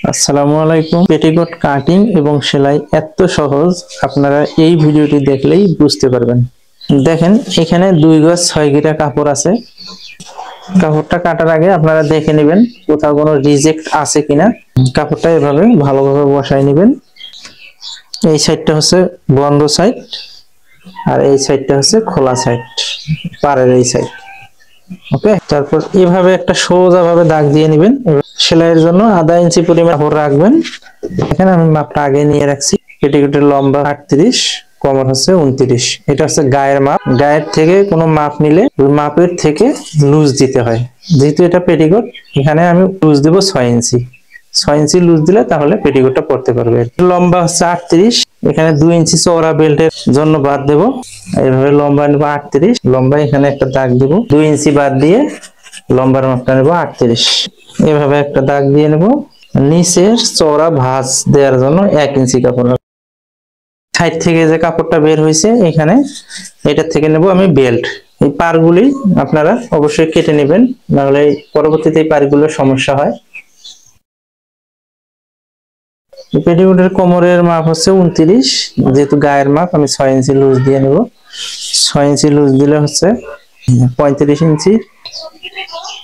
আসসালামু আলাইকুম। Petticoat cutting এবং সেলাই এত সহজ, আপনারা এই ভিডিওটি দেখলেই বুঝতে পারবেন। দেখেন, এখানে 2 গজ 6 গিরা কাপড় আছে। কাপড়টা কাটার আগে আপনারা দেখে নেবেন কোথাও কোনো রিজেক্ট আছে কিনা। কাপড়টা এভাবে ভালোভাবে বসায় নেবেন। এই সাইডটা হচ্ছে বন্ধ সাইড, আর এই সাইডটা হচ্ছে খোলা সাইড, পাড়ের এই সাইড। ওকে, তারপর এভাবে একটা সোজা ভাবে দাগ দিয়ে নেবেন। সেলাইয়ের জন্য আধা ইঞ্চি পরিমাণ কাপড় রাখবেন। এখানে আমি মাপটা আগে নিয়ে রাখছি। পেটিকোটের লম্বা 38, কোমর হচ্ছে 29। এটা হচ্ছে গায়ের মাপ। গায়ের থেকে কোনো মাপ নিলে ওই মাপের থেকে লুজ দিতে হয়। যেহেতু এটা পেটিকোট, এখানে আমি লুজ দেবো 6 ইঞ্চি। 6 ইঞ্চি লুজ দিলে তাহলে পেটিকোটটা পরতে পারবে। লম্বা হচ্ছে 38, এখানে 2 ইঞ্চি চওড়া বেল্টের জন্য বাদ দেবো। এইভাবে লম্বা নেবো 38, লম্বা এখানে একটা দাগ দেবো। 2 ইঞ্চি বাদ দিয়ে লম্বার মাপটা নেবো 38। এভাবে একটা দাগ দিয়ে নেবো। নিচের চওড়া ভাঁজ দেওয়ার জন্য 1 ইঞ্চি কাপড়। সাইড থেকে যে কাপড়টা বের হয়েছে এখানে, এটার থেকে নেব আমি বেল্ট। এই পারগুলি আপনারা অবশ্যই কেটে নেবেন, নাহলে পরবর্তীতে এই পারগুলোর সমস্যা হয়। পেটিকোটের কোমরের মাপ হচ্ছে 29, যেহেতু গায়ের মাপ আমি 6 ইঞ্চি লুজ দিয়ে নেব। 6 ইঞ্চি লুজ দিলে হচ্ছে 35 ইঞ্চি।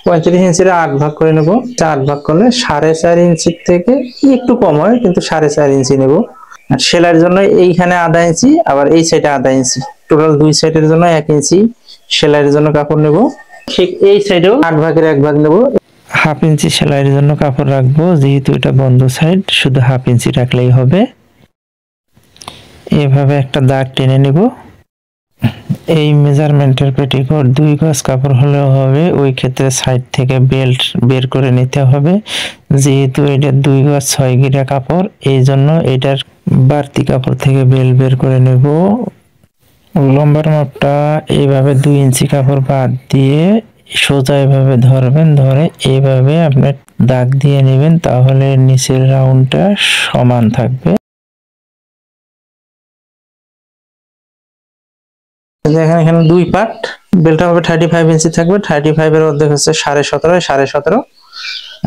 35 ইঞ্চির 8 ভাগ করে নেব। 8 ভাগ করলে 4.5 ইঞ্চির থেকে একটু কম হয়, কিন্তু 4.5 ইঞ্চি নেব। আর সেলাইয়ের জন্য এইখানে আধা ইঞ্চি, আবার এই সাইডে আধা ইঞ্চি, টোটাল 2 সাইডের জন্য 1 ইঞ্চি সেলাইয়ের জন্য কাপড় নেব। ঠিক এই সাইডেও 8 ভাগের 1 ভাগ নেব। হাফ ইঞ্চি সেলাইয়ের জন্য কাপড় রাখবো, যেহেতু এটা বন্ধ সাইড, শুধু হাফ ইঞ্চি রাখলেই হবে। এভাবে একটা দাগ টেনে নেব। এই মেজারমেন্টের পেটিকোট 2 গজ কাপড় হলেও হবে। ওই ক্ষেত্রে সাইড থেকে বেল্ট বের করে নিতে হবে, যেহেতু এটা 2 গজ 6 গিরা কাপড়, এই জন্য এটার বাড়তি কাপড় থেকে বেল্ট বের করে নেব। লম্বার মাপটা এইভাবে 2 ইঞ্চি কাপড় বাদ দিয়ে সোজা এভাবে ধরবেন, ধরে এইভাবে আপনার দাগ দিয়ে নেবেন, তাহলে নিচের রাউন্ডটা সমান থাকবে। দেখেন, এখানে 2 পার্ট। বেলটা হবে 35 ইঞ্চি থাকবে। 35 এর অর্ধেক হচ্ছে 17.5, 17.5।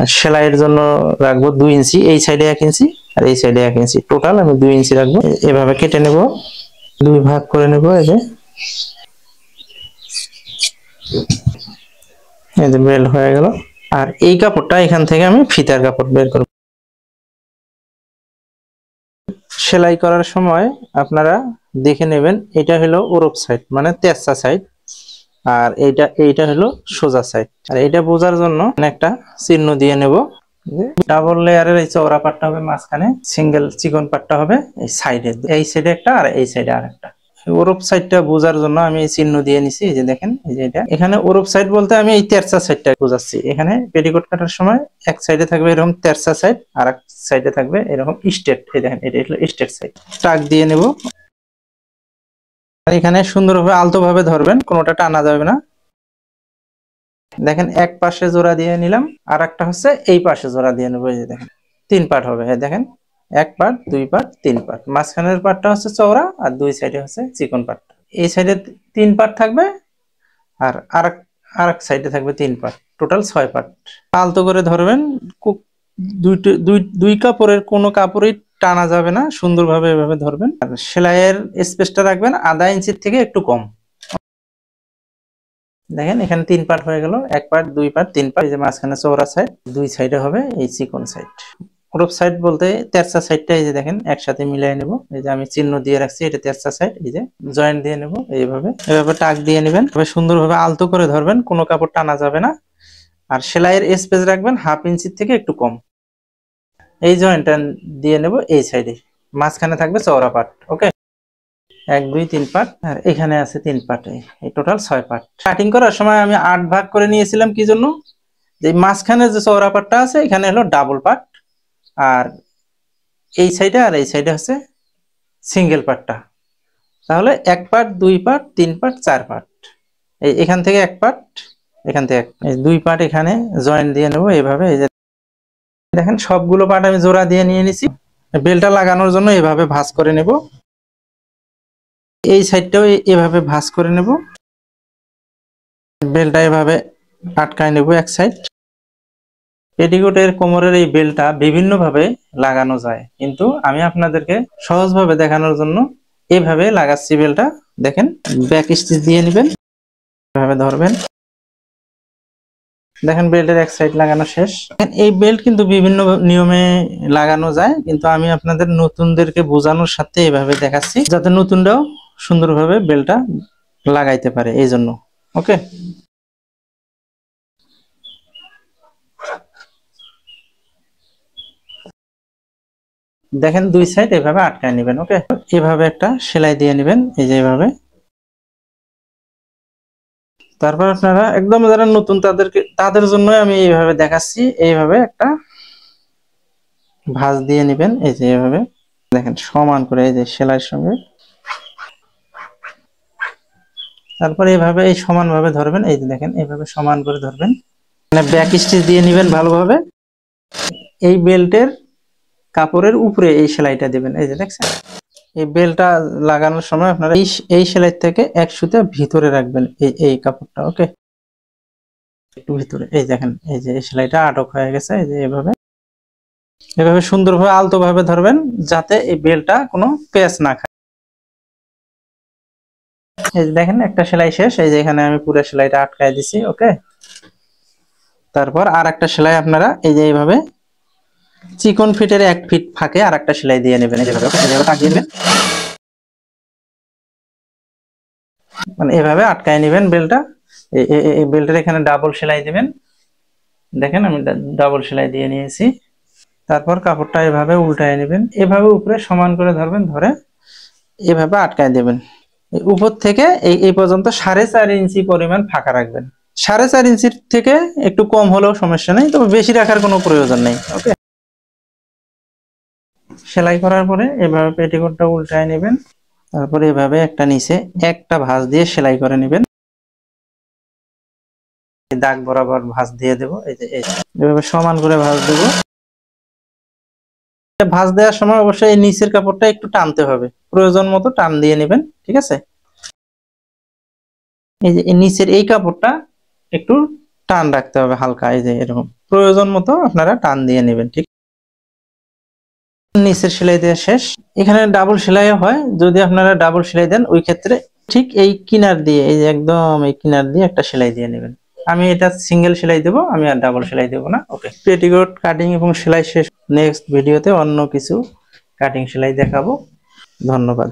আর সেলাইয়ের জন্য রাখবো 2 ইঞ্চি, এই সাইডে 1 ইঞ্চি আর এই সাইডে 1 ইঞ্চি, টোটাল আমি 2 ইঞ্চি রাখবো। এভাবে কেটে নেব, 2 ভাগ করে নেব। এই যে বেল্ট হয়ে গেল। আর এই কাপড়টা এখান থেকে আমি ফিতার কাপড় বের করব। সেলাই করার সময় আপনারা দেখে নেবেন, এটা হলো ওরপ সাইড মানে তেরছা সাইড, আর এইটা হলো সোজা সাইড। আর এটা বোঝার জন্য একটা চিহ্ন দিয়ে নেব। ডাবল লেয়ারের এই চওড়া পাটটা হবে মাঝখানে, সিঙ্গেল চিকন পাটটা হবে এই সাইডে। এই সাইডে একটা আর এই সাইডে আরেকটা। ওরপ সাইডটা বোঝার জন্য আমি এই চিহ্ন দিয়ে নিছি। এই যে দেখেন, এই যে এটা এখানে ওরপ সাইড বলতে আমি এই তেরছা সাইডটা বোঝাচ্ছি। এখানে পেটিকোট কাটার সময় এক সাইডে থাকবে এরকম তেরছা সাইড, আর এক সাইডে থাকবে এরকম স্ট্রেট। এই দেখেন, এটা হলো স্ট্রেট সাইড। টাক দিয়ে নেব। আর এখানে সুন্দরভাবে আলতো ভাবে ধরবেন, কোনোটা টানা যাবে না। দেখেন, এক পাশে জোড়া দিয়ে নিলাম, আর একটা হচ্ছে এই পাশে জোড়া দিয়ে নেবো। এই যে দেখেন, 3 পার্ট হবে। দেখেন, 1 পার্ট, 2 পার্ট, 3 পার্ট। মাঝখানের পার্টটা হচ্ছে চওড়া, আর 2 সাইডে হচ্ছে চিকন পার্ট। এই সাইডে 3 পার্ট থাকবে, আর আরেক সাইডে থাকবে 3 পার্ট, টোটাল 6 পার্ট। আলতো করে ধরবেন। দুই কাপড়ের কোনো কাপড়ই টানা যাবে না, সুন্দরভাবে এভাবে ধরবেন। আর সেলাইয়ের স্পেসটা রাখবেন আধা ইঞ্চির থেকে একটু কম। দেখেন, এখানে 3 পার্ট হয়ে গেল, 1 পার্ট, 2 পার্ট, 3 পার্ট। এই যে মাঝখানে চওড়া সাইড, 2 সাইডে হবে এই চিকন সাইড। ওরপ সাইড বলতে তেরছা সাইডটা এই যে দেখেন একসাথে মিলাই নেব। এই যে আমি চিহ্ন দিয়ে রাখছি, এটা তেরছা সাইড। এই যে জয়েন্ট দিয়ে নেব, এইভাবে এভাবে টাক দিয়ে নেবেন। তবে সুন্দরভাবে আলতো করে ধরবেন, কোনো কাপড় টানা যাবে না। আর সেলাইয়ের স্পেস রাখবেন হাফ ইঞ্চির থেকে একটু কম। এই জয়েন্টটা দিয়ে নেব এই সাইডে, মাঝখানে থাকবে চওড়া পার্ট। ওকে, 1 2 3 পার্ট, আর এখানে আছে 3 পার্ট, এই টোটাল 6 পার্ট। কাটিং করার সময় আমি 8 ভাগ করে নিয়েছিলাম, কি জন্য? যে মাঝখানে যে চওড়া পার্টটা আছে এখানে হলো ডাবল পার্ট, আর এই সাইডে আর এই সাইডে হচ্ছে সিঙ্গেল পার্টটা। তাহলে 1 পার্ট, 2 পার্ট, 3 পার্ট, 4 পার্ট। এখান থেকে 1 পার্ট, এখান থেকে 2 পার্ট এখানে জয়েন্ট দিয়ে নেব এইভাবে। এই যে দেখেন, সবগুলো পার্ট আমি জোড়া দিয়ে নিয়ে নিছি। বেলটা লাগানোর জন্য এভাবে ভাঁজ করে নেব। এই সাইডটাও এভাবে ভাঁজ করে নেব। বেলটা এভাবে আটকায় নেব এক সাইড। পেটিকোটের কোমরের এই বেল্টটা বিভিন্ন ভাবে লাগানো যায়, কিন্তু আমি আপনাদেরকে সহজভাবে দেখানোর জন্য এইভাবে লাগাচ্ছি বেল্টটা। দেখেন, ব্যাক স্টিচ দিয়ে নেবেন, এভাবে ধরবেন। দেখেন বেল্টের এক সাইড লাগানো শেষ। এই বেল্ট কিন্তু বিভিন্ন নিয়মে লাগানো যায়, কিন্তু আমি আপনাদের নতুনদেরকে বোঝানোর সাথে এভাবে দেখাচ্ছি, যাতে নতুনরাও সুন্দরভাবে বেল্টটা লাগাইতে পারে, এই জন্য। ওকে, দেখেন দুই সাইড এভাবে আটকায় নেবেন। ওকে, এভাবে একটা সেলাই দিয়ে নেবেন, এই যে এভাবে। তারপর আপনারা একদম যারা নতুন তাদের জন্য আমি এইভাবে দেখাচ্ছি, এইভাবে একটা ভাঁজ দিয়ে নেবেন, এই যে এভাবে। দেখেন সমান করে এই যে সেলাইয়ের সঙ্গে, তারপর এইভাবে এই সমান ভাবে ধরবেন, এই যে দেখেন এইভাবে সমান করে ধরবেন, মানে ব্যাক স্টিচ দিয়ে নেবেন ভালোভাবে। এই বেল্টের কাপড়ের উপরে এই সেলাইটা দিবেন, এই যে দেখছেন। এই বেল্টটা লাগানোর সময় আপনারা এই সেলাই থেকে এক সুতা ভিতরে রাখবেন, এই কাপড়টা। ওকে, একটু ভিতরে, এই দেখেন এই যে এই সেলাইটা আটক হয়ে গেছে, এই যে এভাবে এভাবে সুন্দরভাবে আলতো ভাবে ধরবেন, যাতে এই বেল্টটা কোনো পেঁচ না খায়। এই যে দেখেন একটা সেলাই শেষ, এই যে এখানে আমি পুরো সেলাইটা আটকায় দিছি। ওকে, তারপর আর একটা সেলাই আপনারা এই যে এইভাবে চিকন ফিটের 1 ফিট ফাঁকে আর একটা সেলাই দিয়ে নেবেন, এইভাবে টাকিয়ে নেবেন, মানে এভাবে আটকায় নেবেন বেল্টটা। এই বেল্টের এখানে ডাবল সেলাই দিবেন, দেখেন আমি ডাবল সেলাই দিয়ে নিয়েছি। তারপর কাপড়টা এভাবে উল্টায় নেবেন, এভাবে উপরে সমান করে ধরবেন, ধরে এভাবে আটকায় দেবেন। উপর থেকে এই পর্যন্ত 4.5 ইঞ্চি পরিমাণ ফাঁকা রাখবেন। 4.5 ইঞ্চির থেকে একটু কম হলেও সমস্যা নেই, তবে বেশি রাখার কোনো প্রয়োজন নেই। ওকে, সেলাই করার পরে এভাবে পেটিকোটটা উল্টায় নেবেন, তারপরে এভাবে একটা নিচে একটা ভাঁজ দিয়ে সেলাই করে নেবেন, দাগ বরাবর ভাঁজ দিয়ে দেব, এই যে এভাবে সমান করে ভাঁজ দেব। ভাঁজ দেওয়ার সময় অবশ্যই এই নিচের কাপড়টা একটু টানতে হবে, প্রয়োজন মতো টান দিয়ে নেবেন, ঠিক আছে। এই যে নিচের এই কাপড়টা একটু টান রাখতে হবে হালকা, এই যে এরকম প্রয়োজন মতো আপনারা টান দিয়ে নেবেন, ঠিক। নিচের সেলাই দেওয়া শেষ। এখানে ডাবল সেলাই হয়, যদি আপনারা ডাবল সেলাই দেন ওই ক্ষেত্রে ঠিক এই কিনার দিয়ে, এই যে একদম এই কিনার দিয়ে একটা সেলাই দিয়ে নেবেন। আমি এটা সিঙ্গেল সেলাই দেব, আমি আর ডাবল সেলাই দেব না। ওকে, পেটিকোট কাটিং এবং সেলাই শেষ। নেক্সট ভিডিওতে অন্য কিছু কাটিং সেলাই দেখাবো। ধন্যবাদ।